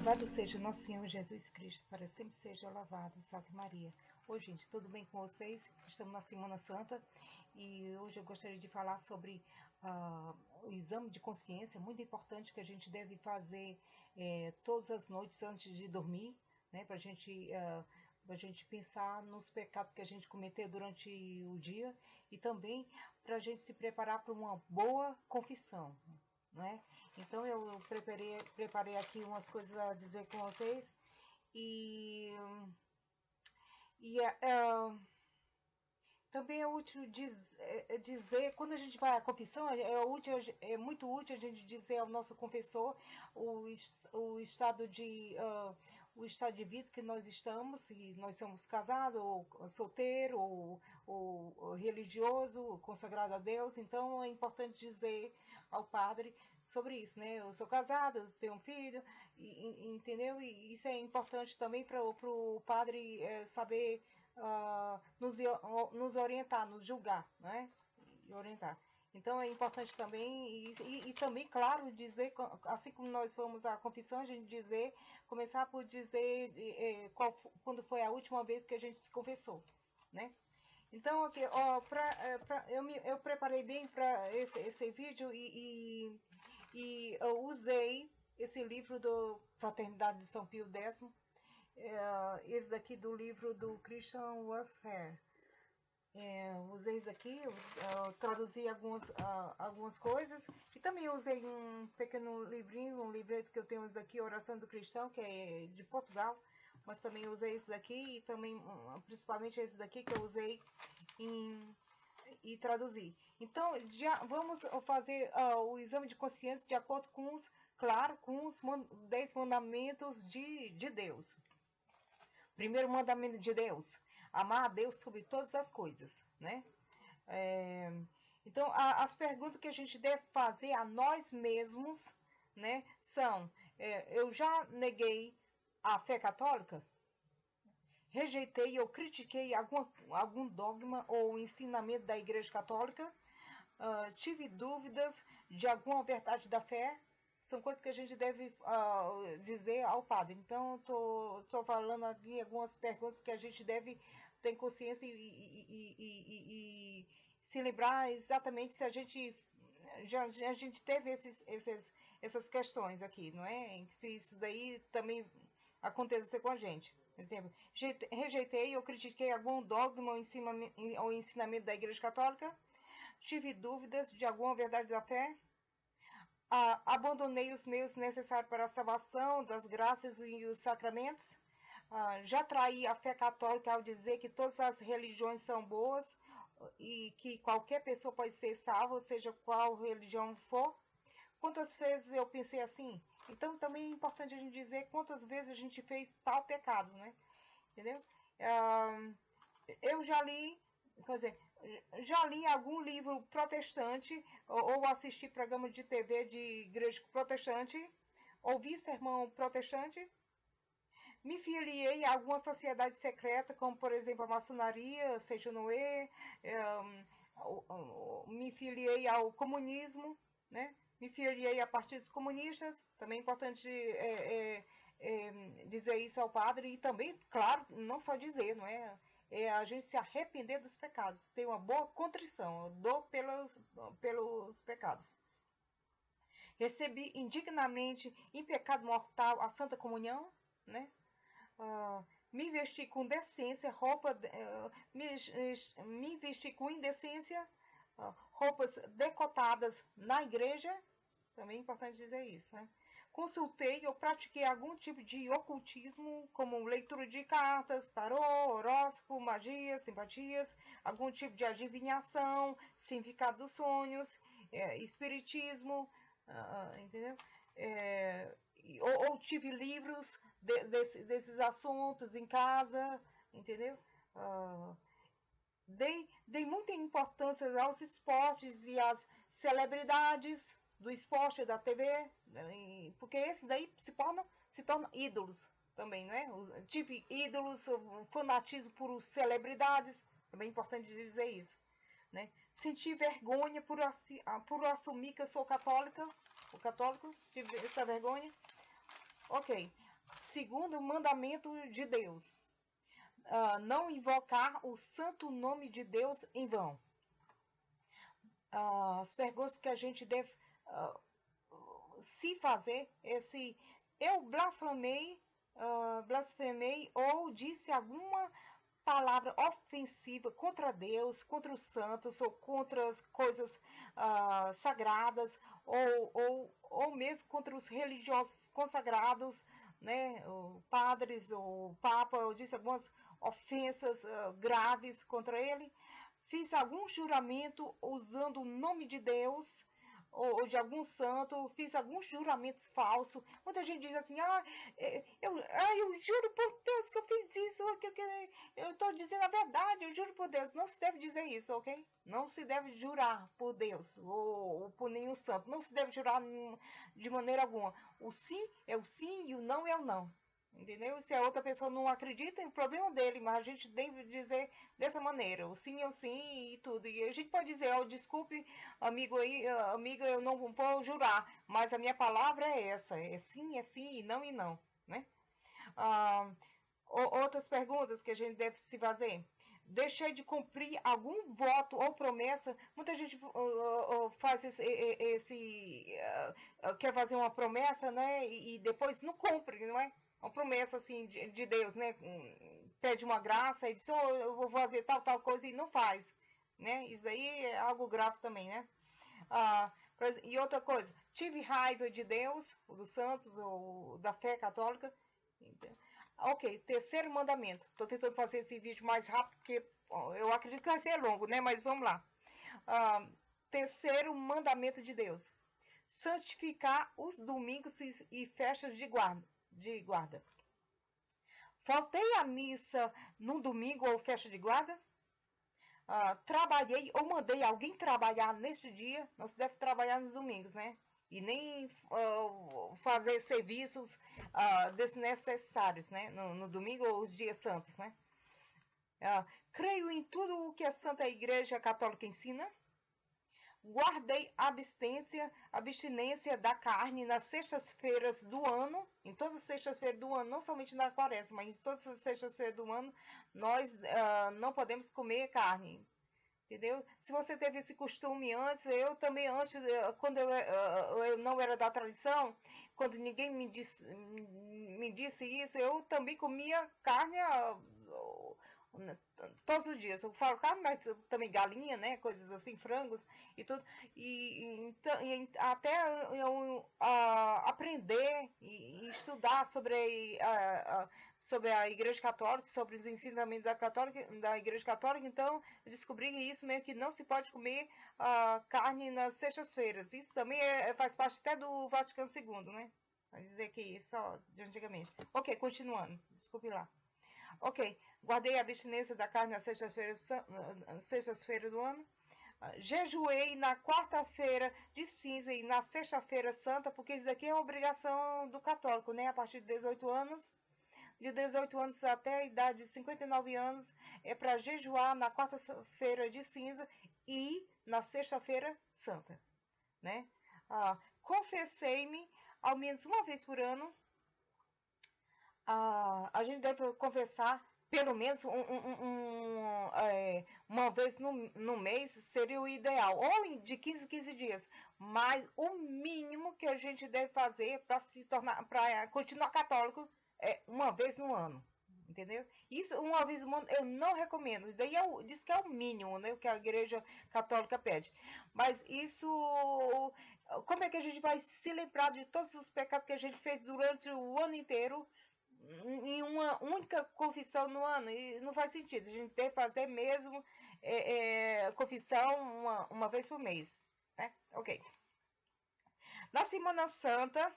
Louvado seja nosso Senhor Jesus Cristo, para sempre seja louvado. Salve Maria. Oi, gente, tudo bem com vocês? Estamos na Semana Santa e hoje eu gostaria de falar sobre o exame de consciência, muito importante que a gente deve fazer todas as noites antes de dormir, né, para a gente pensar nos pecados que a gente cometeu durante o dia e também para a gente se preparar para uma boa confissão. Né? Então eu preparei aqui umas coisas a dizer com vocês e também é útil dizer, quando a gente vai à confissão, é muito útil a gente dizer ao nosso confessor o estado de vida que nós estamos, se nós somos casados, ou solteiro, ou religioso, ou consagrado a Deus. Então é importante dizer ao padre sobre isso, né? Eu sou casado, eu tenho um filho, entendeu? E isso é importante também para o padre saber nos orientar, nos julgar, né? E orientar. Então é importante também, e também, claro, dizer, assim como nós fomos à confissão, a gente começar por dizer quando foi a última vez que a gente se confessou, né? Então, aqui, eu preparei bem para esse vídeo e eu usei esse livro do Fraternidade de São Pio X, esse daqui do livro do Christian Warfare. Usei isso aqui, eu traduzi algumas coisas e também usei um pequeno livrinho, um livreto que eu tenho daqui, Oração do Cristão, que é de Portugal, mas também usei esse daqui e também, principalmente esse daqui que eu usei e traduzi. Então, já vamos fazer o exame de consciência de acordo com os 10 mandamentos de Deus. Primeiro mandamento de Deus, amar a Deus sobre todas as coisas, né? Então, as perguntas que a gente deve fazer a nós mesmos, né, são: eu já neguei a fé católica? Rejeitei ou critiquei algum dogma ou ensinamento da Igreja Católica? Tive dúvidas de alguma verdade da fé? São coisas que a gente deve dizer ao padre. Então, estou falando aqui algumas perguntas que a gente deve ter consciência e se lembrar exatamente se a gente teve essas questões aqui, não é? Se isso daí também aconteceu com a gente. Por exemplo, rejeitei ou critiquei algum dogma ou ensinamento da Igreja Católica? Tive dúvidas de alguma verdade da fé? Abandonei os meios necessários para a salvação, das graças e os sacramentos? Já traí a fé católica ao dizer que todas as religiões são boas e que qualquer pessoa pode ser salva, seja qual religião for? Quantas vezes eu pensei assim? Então também é importante a gente dizer quantas vezes a gente fez tal pecado, né? Entendeu? Eu já li, por exemplo, algum livro protestante ou assisti programa de TV de igreja protestante, ouvi sermão protestante, me filiei a alguma sociedade secreta, como por exemplo a maçonaria, seja Noé, me filiei ao comunismo, né? Me filiei a partidos comunistas. Também é importante dizer isso ao padre e também, claro, não só dizer, não é? A gente se arrepender dos pecados, ter uma boa contrição, dor pelos pecados. Recebi indignamente em pecado mortal a Santa Comunhão, né? Me vesti com decência, me vesti com indecência, roupas decotadas na igreja, também é importante dizer isso, né? Consultei ou pratiquei algum tipo de ocultismo, como leitura de cartas, tarô, horóscopo, magia, simpatias, algum tipo de adivinhação, significado dos sonhos, espiritismo, entendeu? Ou tive livros desses assuntos em casa, entendeu? Dei muita importância aos esportes e às celebridades do esporte da TV, porque esse daí se tornam ídolos também, não é? Tive ídolos, fanatismo por celebridades, também é importante dizer isso, né? Senti vergonha por assumir que eu sou católico, tive essa vergonha. Ok. segundo mandamento de Deus. Não invocar o santo nome de Deus em vão. As perguntas que a gente deve se fazer é se eu blasfemei ou disse alguma palavra ofensiva contra Deus, contra os santos, ou contra as coisas sagradas, ou mesmo contra os religiosos consagrados, né, padres, ou papa, eu disse algumas ofensas graves contra ele. Fiz algum juramento usando o nome de Deus, ou de algum santo, fiz alguns juramentos falsos. Muita gente diz assim, eu juro por Deus que eu fiz isso, eu estou dizendo a verdade, eu juro por Deus. Não se deve dizer isso, ok? Não se deve jurar por Deus, ou por nenhum santo. Não se deve jurar de maneira alguma. O sim é o sim e o não é o não. Entendeu? Se a outra pessoa não acredita, é o problema dele, mas a gente deve dizer dessa maneira, o sim é o sim e tudo. E a gente pode dizer, desculpe, amigo aí, amiga, eu não vou jurar, mas a minha palavra é essa, é sim e não, né? Outras perguntas que a gente deve se fazer. Deixei de cumprir algum voto ou promessa. Muita gente faz quer fazer uma promessa, né? E depois não cumpre, não é? Uma promessa assim de Deus, né? Pede uma graça e diz, eu vou fazer tal coisa e não faz, né? Isso aí é algo grave também, né? E outra coisa, tive raiva de Deus, dos santos, ou da fé católica. Ok, terceiro mandamento. Estou tentando fazer esse vídeo mais rápido, porque eu acredito que vai ser longo, né? Mas vamos lá. Terceiro mandamento de Deus. Santificar os domingos e festas de guarda. Faltei à missa num domingo ou festa de guarda? Trabalhei ou mandei alguém trabalhar neste dia? Não se deve trabalhar nos domingos, né? E nem fazer serviços desnecessários, né? No domingo ou os dias santos, né? Creio em tudo o que a Santa Igreja Católica ensina. Guardei abstinência da carne nas sextas-feiras do ano, em todas as sextas-feiras do ano, não somente na quaresma, mas em todas as sextas-feiras do ano, nós não podemos comer carne, entendeu? Se você teve esse costume antes, eu também antes, quando eu não era da tradição, quando ninguém me disse isso, eu também comia carne todos os dias. Eu falo carne, mas também galinha, né? Coisas assim, frangos e tudo. Até eu aprender e estudar sobre a Igreja Católica, sobre os ensinamentos da Igreja Católica, então eu descobri isso mesmo, que não se pode comer carne nas sextas-feiras. Isso também faz parte até do Vaticano II, né? Vai dizer que só de antigamente. Ok, continuando. Desculpe lá. Ok, guardei a abstinência da carne nas sextas-feiras do ano. Jejuei na quarta-feira de cinza e na sexta-feira santa, porque isso daqui é uma obrigação do católico, né? A partir de 18 anos. De 18 anos até a idade de 59 anos é para jejuar na quarta-feira de cinza e na sexta-feira santa, né? Confessei-me ao menos uma vez por ano. A gente deve confessar pelo menos uma vez no mês seria o ideal, ou de 15 em 15 dias, mas o mínimo que a gente deve fazer para continuar católico é uma vez no ano, entendeu? Isso uma vez no ano eu não recomendo, daí diz que é o mínimo, né, o que a Igreja Católica pede, mas isso, como é que a gente vai se lembrar de todos os pecados que a gente fez durante o ano inteiro em uma única confissão no ano? E não faz sentido, a gente tem que fazer mesmo confissão uma vez por mês, né? Ok. Na Semana Santa,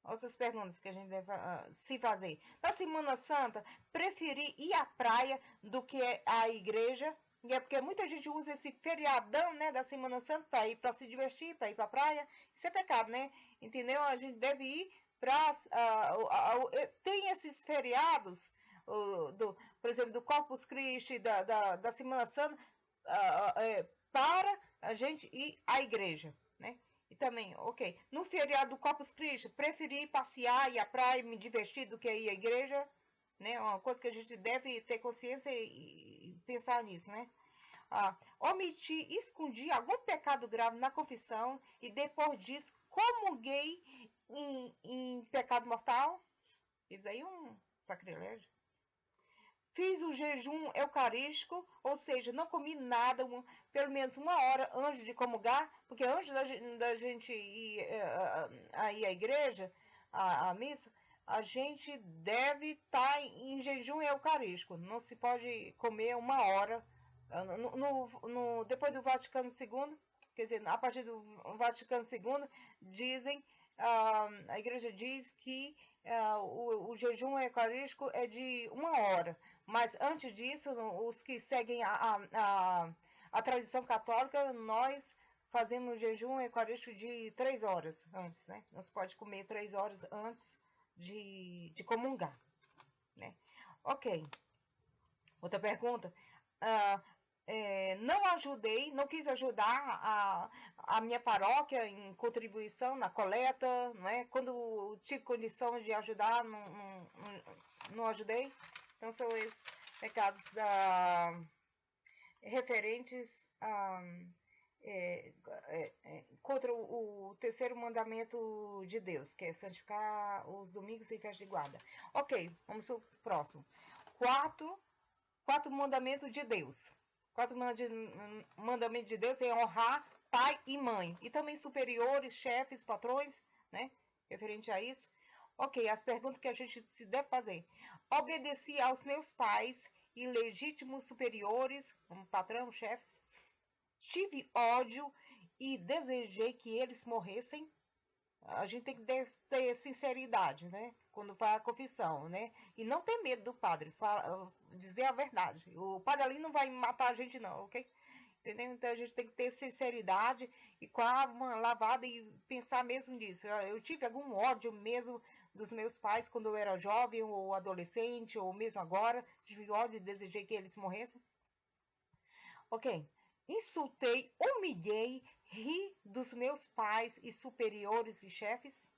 outras perguntas que a gente deve se fazer. Na Semana Santa, preferi ir à praia do que à igreja, porque muita gente usa esse feriadão, né, da Semana Santa para ir para se divertir, para ir para a praia. Isso é pecado, né? Entendeu? A gente deve ir tem esses feriados, por exemplo, do Corpus Christi, da Semana Santa, para a gente ir à igreja, né? E também, ok. No feriado do Corpus Christi, preferi passear e ir à praia e me divertir do que ir à igreja, né? Uma coisa que a gente deve ter consciência e pensar nisso, né? Omiti, escondi algum pecado grave na confissão e depois disso comunguei em pecado mortal. Isso aí é um sacrilégio. Fiz o jejum eucarístico, ou seja, não comi nada, pelo menos 1 hora antes de comungar, porque antes da gente ir, ir à igreja, à missa, a gente deve estar em jejum eucarístico. Não se pode comer 1 hora. Depois do Vaticano II, quer dizer, a partir do Vaticano II, dizem, a igreja diz que o jejum eucarístico é de 1 hora. Mas antes disso, os que seguem a tradição católica, nós fazemos jejum eucarístico de 3 horas antes, né? Não se pode comer 3 horas antes de comungar, né? Ok. Outra pergunta. Não quis ajudar a minha paróquia em contribuição na coleta, não é? Quando tive condição de ajudar, não ajudei. Então, são esses pecados referentes contra o terceiro mandamento de Deus, que é santificar os domingos e festa de guarda. Ok, vamos ao próximo. Quatro mandamentos de Deus. 4 mandamentos de Deus é honrar pai e mãe. E também superiores, chefes, patrões, né? Referente a isso. Ok, as perguntas que a gente se deve fazer. Obedeci aos meus pais e legítimos superiores, como patrão, chefes. Tive ódio e desejei que eles morressem. A gente tem que ter sinceridade, né? Quando faz a confissão, né? E não ter medo do padre, dizer a verdade. O padre ali não vai matar a gente não, ok? Entendeu? Então a gente tem que ter sinceridade e com a alma lavada e pensar mesmo nisso. Eu tive algum ódio mesmo dos meus pais quando eu era jovem ou adolescente, ou mesmo agora. Tive ódio e desejei que eles morressem. Ok. Insultei, humilhei, ri dos meus pais e superiores e chefes.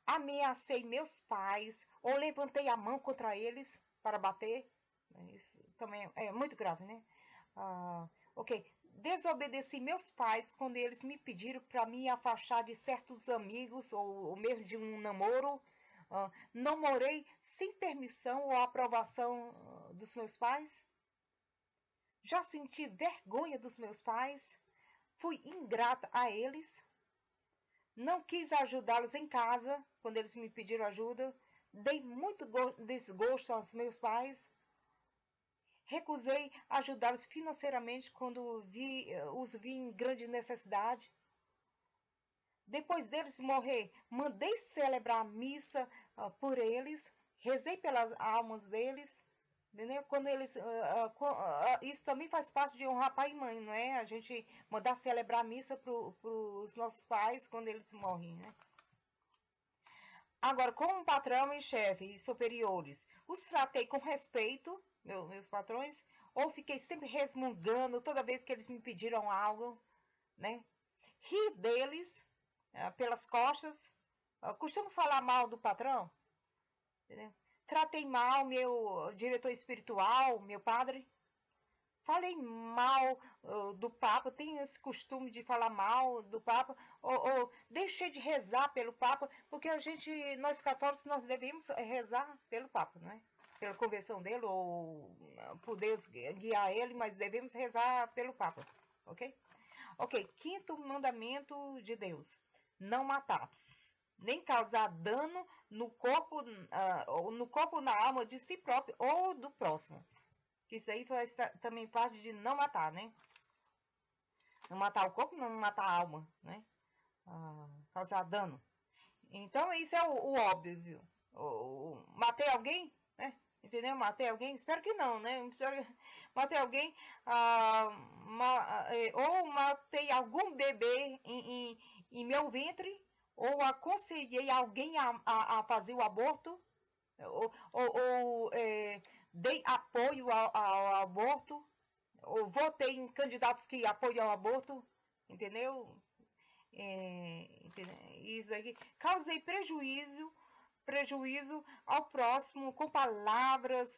Ameacei meus pais ou levantei a mão contra eles para bater. Isso também é muito grave, né? Ok. Desobedeci meus pais quando eles me pediram para me afastar de certos amigos ou mesmo de um namoro. Não morei sem permissão ou aprovação dos meus pais. Já senti vergonha dos meus pais. Fui ingrata a eles. Não quis ajudá-los em casa quando eles me pediram ajuda. Dei muito desgosto aos meus pais. Recusei ajudá-los financeiramente quando os vi em grande necessidade. Depois deles morrer, mandei celebrar a missa por eles. Rezei pelas almas deles. Entendeu? Quando eles, isso também faz parte de honrar pai e mãe, não é? A gente mandar celebrar a missa para os nossos pais quando eles morrem, né? Agora, como patrão e chefe e superiores, os tratei com respeito, meus patrões, ou fiquei sempre resmungando toda vez que eles me pediram algo, né? Ri deles pelas costas, costumo falar mal do patrão, entendeu? Tratei mal meu diretor espiritual, meu padre. Falei mal do Papa, tenho esse costume de falar mal do Papa, ou deixei de rezar pelo Papa, porque nós católicos, nós devemos rezar pelo Papa, né? Pela conversão dele, ou por Deus guiar ele, mas devemos rezar pelo Papa, ok? Ok, 5º mandamento de Deus, não matar. Nem causar dano no corpo, na alma de si próprio ou do próximo. Isso aí faz também parte de não matar, né? Não matar o corpo, não matar a alma, né? Causar dano. Então, isso é o óbvio. Matei alguém, né? Entendeu? Matei alguém? Espero que não, né? Matei alguém, ou matei algum bebê em meu ventre, ou aconselhei alguém a fazer o aborto, ou dei apoio ao aborto, ou votei em candidatos que apoiam o aborto, entendeu? Isso aqui. Causei prejuízo ao próximo com palavras,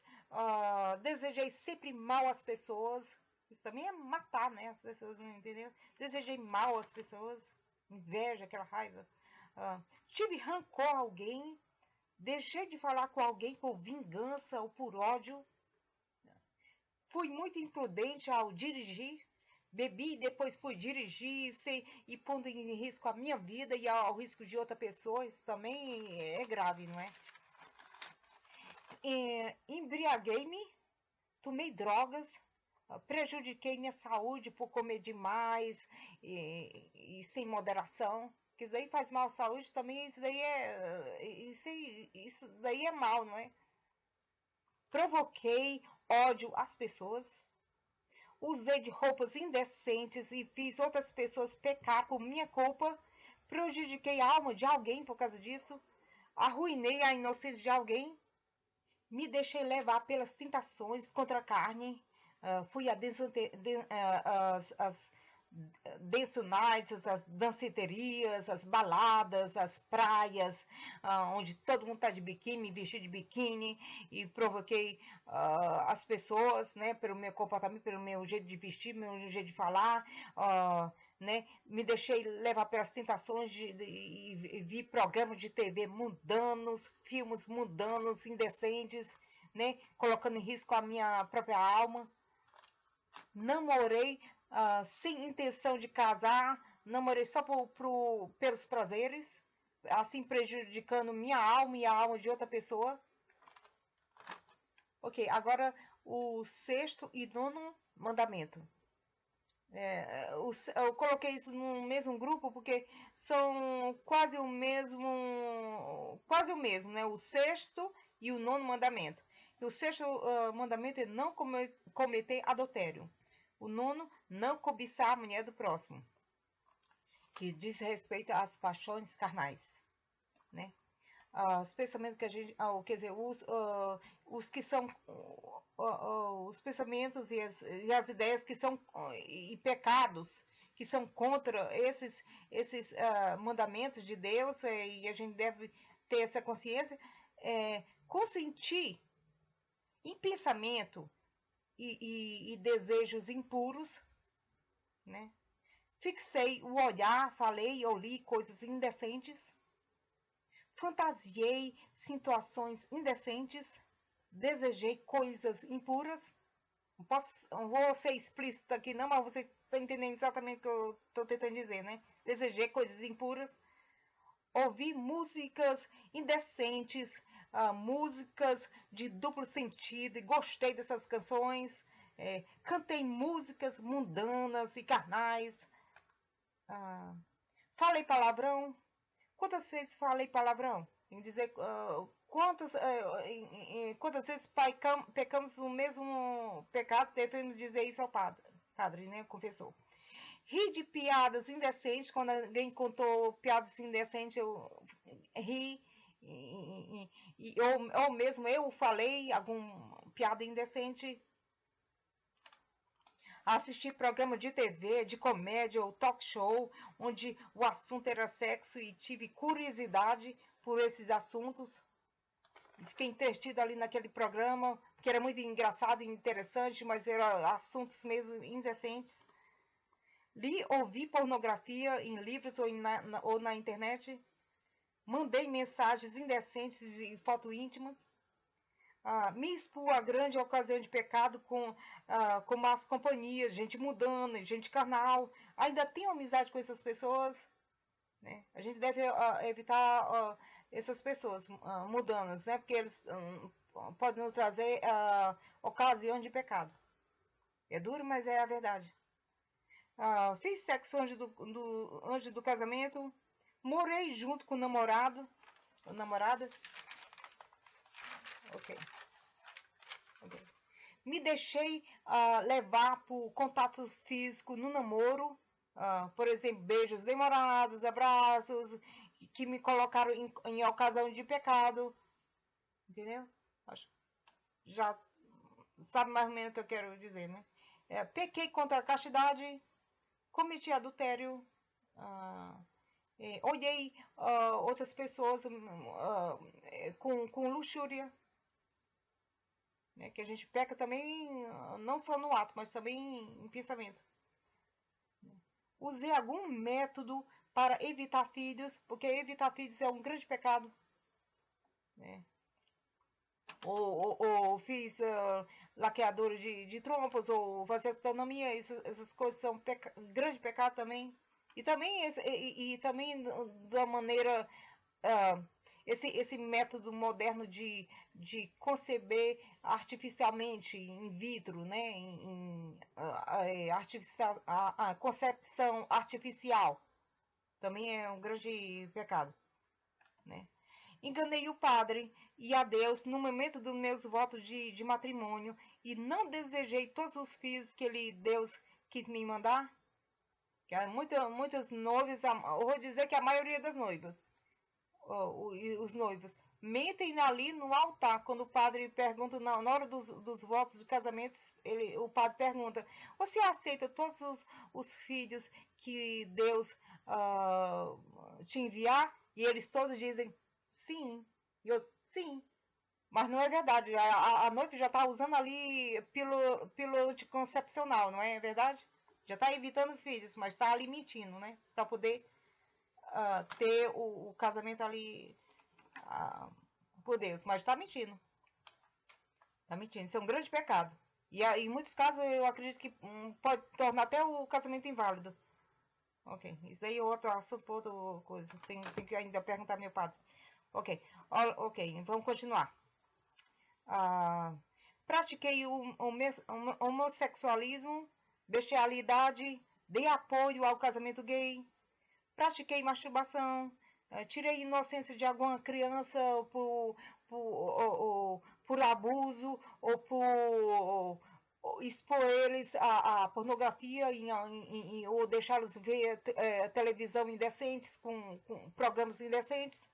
desejei sempre mal às pessoas. Isso também é matar, né? As pessoas não entenderam. Desejei mal às pessoas, inveja, aquela raiva. Tive rancor a alguém, deixei de falar com alguém por vingança ou por ódio. Fui muito imprudente ao dirigir. Bebi e depois fui dirigir e pondo em risco a minha vida e ao risco de outra pessoa. Isso também é grave, não é? Embriaguei-me, tomei drogas, prejudiquei minha saúde por comer demais e sem moderação. Que isso daí faz mal à saúde também. Isso daí é mal, não é? Provoquei ódio às pessoas. Usei de roupas indecentes e fiz outras pessoas pecar por minha culpa. Prejudiquei a alma de alguém por causa disso. Arruinei a inocência de alguém. Me deixei levar pelas tentações contra a carne. Fui a as dance nights, as danceterias, as baladas, as praias, onde todo mundo está de biquíni, vestido de biquíni, e provoquei as pessoas, né, pelo meu comportamento, pelo meu jeito de vestir, meu jeito de falar, né, me deixei levar pelas tentações e vi programas de TV mundanos, filmes mundanos, indecentes, né, colocando em risco a minha própria alma. Namorei sem intenção de casar, namorei só pelos prazeres, assim prejudicando minha alma e a alma de outra pessoa. Ok, agora o 6º e 9º mandamento. Eu coloquei isso no mesmo grupo porque são quase o mesmo, né? O 6º e o 9º mandamento. E o 6º mandamento é não cometer adultério. O 9º, não cobiçar a mulher do próximo, que diz respeito às paixões carnais, né? Os pensamentos que a gente, quer dizer, os que são os pensamentos e as ideias que são e pecados que são contra esses mandamentos de Deus, e a gente deve ter essa consciência, consentir em pensamento e desejos impuros, né? Fixei o olhar, falei ou li coisas indecentes, fantasiei situações indecentes, desejei coisas impuras. Não vou ser explícita aqui não, mas vocês estão entendendo exatamente o que eu estou tentando dizer, né? Desejei coisas impuras, ouvi músicas indecentes, músicas de duplo sentido, e gostei dessas canções. Cantei músicas mundanas e carnais. Falei palavrão. Quantas vezes falei palavrão? Em dizer quantas vezes pecamos no mesmo pecado, devemos dizer isso ao padre, né? Confessor. Ri de piadas indecentes, quando alguém contou piadas indecentes, eu ri. Ou mesmo eu falei alguma piada indecente. Assisti programa de TV, de comédia ou talk show, onde o assunto era sexo e tive curiosidade por esses assuntos. Fiquei entretido ali naquele programa, que era muito engraçado e interessante, mas eram assuntos mesmo indecentes. Li ou vi pornografia em livros ou na internet. Mandei mensagens indecentes e fotos íntimas. Me expor a grande ocasião de pecado com más companhias, gente mudando, gente carnal. Ainda tenho amizade com essas pessoas, né? A gente deve evitar essas pessoas mudanas, né? Porque eles podem nos trazer ocasião de pecado. É duro, mas é a verdade. Fiz sexo antes do casamento. Morei junto com o namorado ou namorada. Ok. Me deixei levar por contato físico no namoro. Por exemplo, beijos demorados, abraços, que me colocaram em ocasião de pecado. Entendeu? Já sabe mais ou menos o que eu quero dizer, né? Pequei contra a castidade, cometi adultério, Olhei outras pessoas com luxúria, né? Que a gente peca também, não só no ato, mas também em pensamento. Usei algum método para evitar filhos, porque evitar filhos é um grande pecado, né? Ou fiz laqueadura de trompas, ou vasectomia, essas coisas são grande pecado também. E também, também da maneira, uh, esse método moderno de conceber artificialmente, in vitro, né? A concepção artificial também é um grande pecado, né? Enganei o padre e a Deus no momento dos meus votos de matrimônio e não desejei todos os filhos que Deus quis me mandar. Muitas noivas, eu vou dizer que a maioria das noivas, os noivos, mentem ali no altar. Quando o padre pergunta, na hora dos votos de casamento, o padre pergunta: você aceita todos os filhos que Deus te enviar? E eles todos dizem sim. E eu, sim. Mas não é verdade. A noiva já está usando ali pílula anticoncepcional, não é verdade? Já está evitando filhos, mas está ali mentindo, né? Para poder ter o casamento ali por Deus. Mas está mentindo. Está mentindo. Isso é um grande pecado. E em muitos casos eu acredito que pode tornar até o casamento inválido. Ok. Isso aí é outro assunto, outra coisa. Tem que ainda perguntar ao meu padre. Ok. Ok. Vamos continuar. Pratiquei o homossexualismo, bestialidade, dei apoio ao casamento gay, pratiquei masturbação, tirei inocência de alguma criança por abuso ou por expor eles à pornografia ou deixá-los ver televisão indecentes com programas indecentes.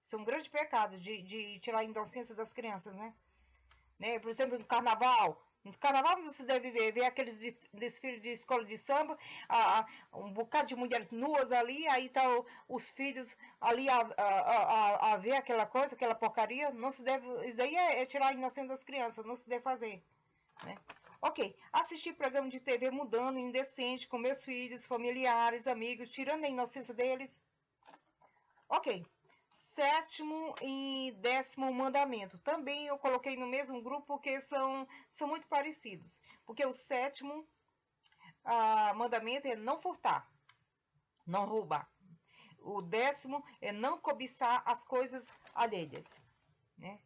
Isso é um grande pecado de tirar a inocência das crianças, né? Por exemplo, no carnaval. No carnaval não se deve ver aqueles desfiles de escola de samba, um bocado de mulheres nuas ali, aí tá os filhos ali a ver aquela coisa, aquela porcaria. Não se deve. Isso daí é tirar a inocência das crianças, não se deve fazer, né? Ok, assistir programa de TV mudando, indecente, com meus filhos, familiares, amigos, tirando a inocência deles. Ok. Sétimo e 10º mandamento. Também eu coloquei no mesmo grupo porque são muito parecidos. Porque o sétimo mandamento é não furtar, não roubar. O 10º é não cobiçar as coisas alheias, né?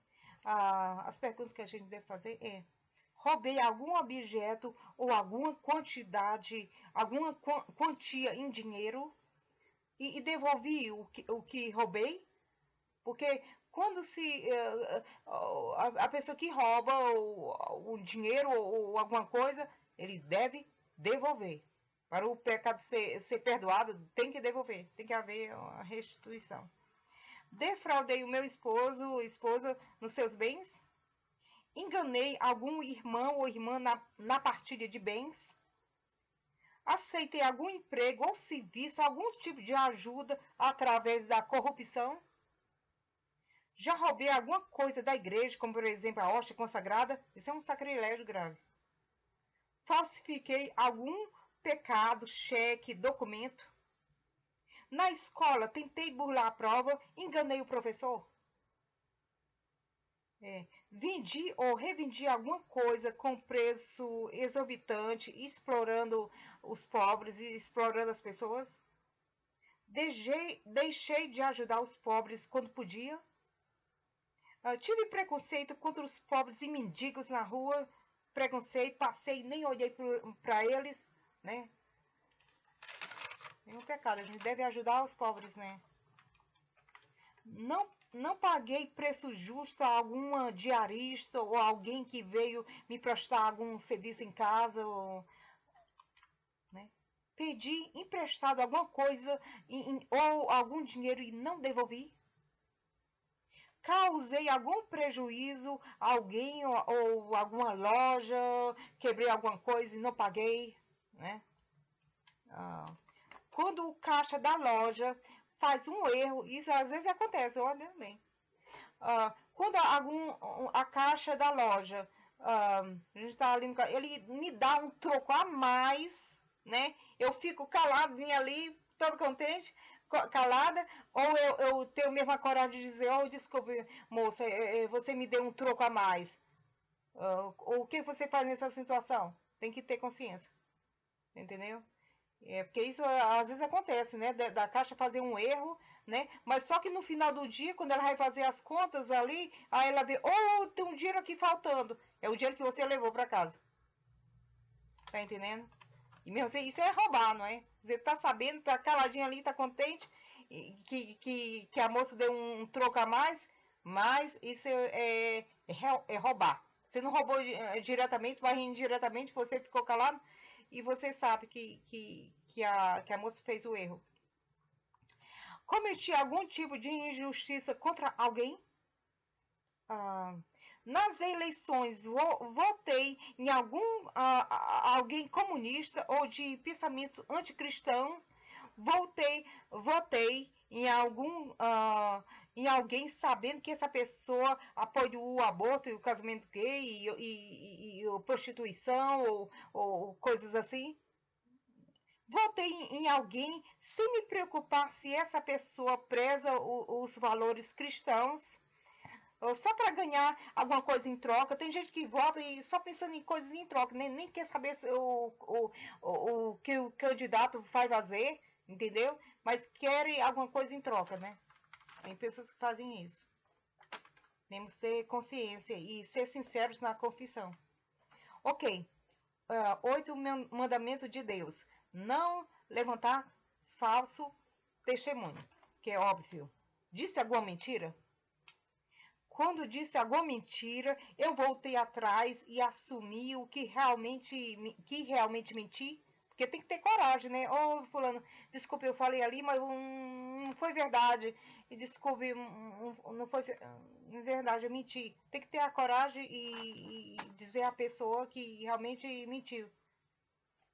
As perguntas que a gente deve fazer é: roubei algum objeto ou alguma quantidade, alguma quantia em dinheiro e devolvi o que roubei? Porque quando a pessoa que rouba o dinheiro ou alguma coisa, ele deve devolver. Para o pecado ser perdoado, tem que devolver, tem que haver uma restituição. Defraudei o meu esposa nos seus bens? Enganei algum irmão ou irmã na partilha de bens? Aceitei algum emprego ou serviço, algum tipo de ajuda através da corrupção? Já roubei alguma coisa da igreja, como por exemplo a hóstia consagrada? Isso é um sacrilégio grave. Falsifiquei algum pecado, cheque, documento? Na escola, tentei burlar a prova, enganei o professor? Vendi ou revendi alguma coisa com preço exorbitante, explorando os pobres e explorando as pessoas? Deixei de ajudar os pobres quando podia? Tive preconceito contra os pobres e mendigos na rua, preconceito, passei, nem olhei para eles, né? É um pecado, a gente deve ajudar os pobres, né? Não paguei preço justo a alguma diarista ou alguém que veio me prestar algum serviço em casa, né? Pedi emprestado alguma coisa ou algum dinheiro e não devolvi? Causei algum prejuízo a alguém ou alguma loja, quebrei alguma coisa e não paguei, né? Quando o caixa da loja faz um erro, isso às vezes acontece, olha bem. Quando a caixa da loja, a gente tá ali, ele me dá um troco a mais, né? Eu fico caladinha ali, todo contente, calada, ou eu tenho mesmo a coragem de dizer, oh, desculpe, moça, você me deu um troco a mais. O que você faz nessa situação? Tem que ter consciência, entendeu? Porque isso às vezes acontece, né? Da caixa fazer um erro, né? Mas só que no final do dia, quando ela vai fazer as contas ali, aí ela vê, oh, tem um dinheiro aqui faltando. É o dinheiro que você levou para casa. Tá entendendo? E mesmo assim, isso é roubar, não é? Você tá sabendo, tá caladinho ali, tá contente que a moça deu um troco a mais, mas isso é roubar. Você não roubou diretamente, mas indiretamente você ficou calado e você sabe que a moça fez o erro. Cometi algum tipo de injustiça contra alguém? Nas eleições, votei em alguém comunista ou de pensamento anticristão? Votei em alguém sabendo que essa pessoa apoiou o aborto e o casamento gay e a prostituição ou coisas assim? Votei em alguém sem me preocupar se essa pessoa preza os valores cristãos, ou só para ganhar alguma coisa em troca. Tem gente que vota e só pensando em coisas em troca, nem quer saber o que o candidato vai fazer, entendeu? Mas querem alguma coisa em troca, né? Tem pessoas que fazem isso. Temos que ter consciência e ser sinceros na confissão. Ok. 8 mandamentos de Deus. Não levantar falso testemunho, que é óbvio. Disse alguma mentira? Quando disse alguma mentira, eu voltei atrás e assumi o que realmente menti. Porque tem que ter coragem, né? Ô, fulano, desculpe, eu falei ali, mas não foi verdade. E desculpe, não foi verdade, eu menti. Tem que ter a coragem e dizer à pessoa que realmente mentiu,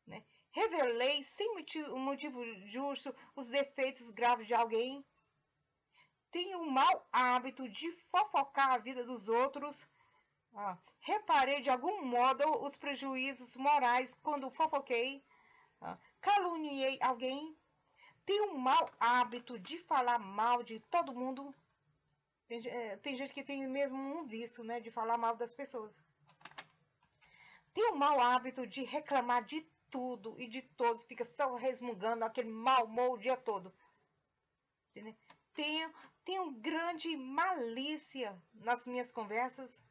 né? Revelei sem motivo justo os defeitos graves de alguém. Tenho o mau hábito de fofocar a vida dos outros. Reparei de algum modo os prejuízos morais quando fofoquei. Caluniei alguém. Tenho o mau hábito de falar mal de todo mundo. Tem gente que tem mesmo um vício, né, de falar mal das pessoas. Tenho o mau hábito de reclamar de tudo e de todos. Fica só resmungando aquele mau humor o dia todo. Entendeu? Tenho grande malícia nas minhas conversas.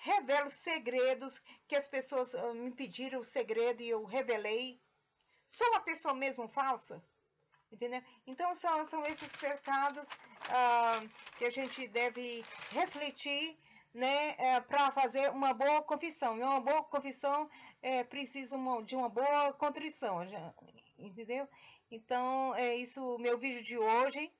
Revelo segredos que as pessoas me pediram o segredo e eu revelei. Sou uma pessoa mesmo falsa? Entendeu? Então são esses pecados que a gente deve refletir, né, para fazer uma boa confissão. E uma boa confissão precisa de uma boa contrição, entendeu? Então é isso o meu vídeo de hoje,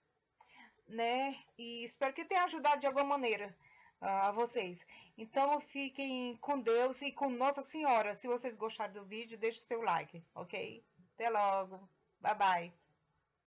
né? E espero que tenha ajudado de alguma maneira a vocês. Então fiquem com Deus e com Nossa Senhora. Se vocês gostaram do vídeo, deixe o seu like, ok? Até logo. Bye bye.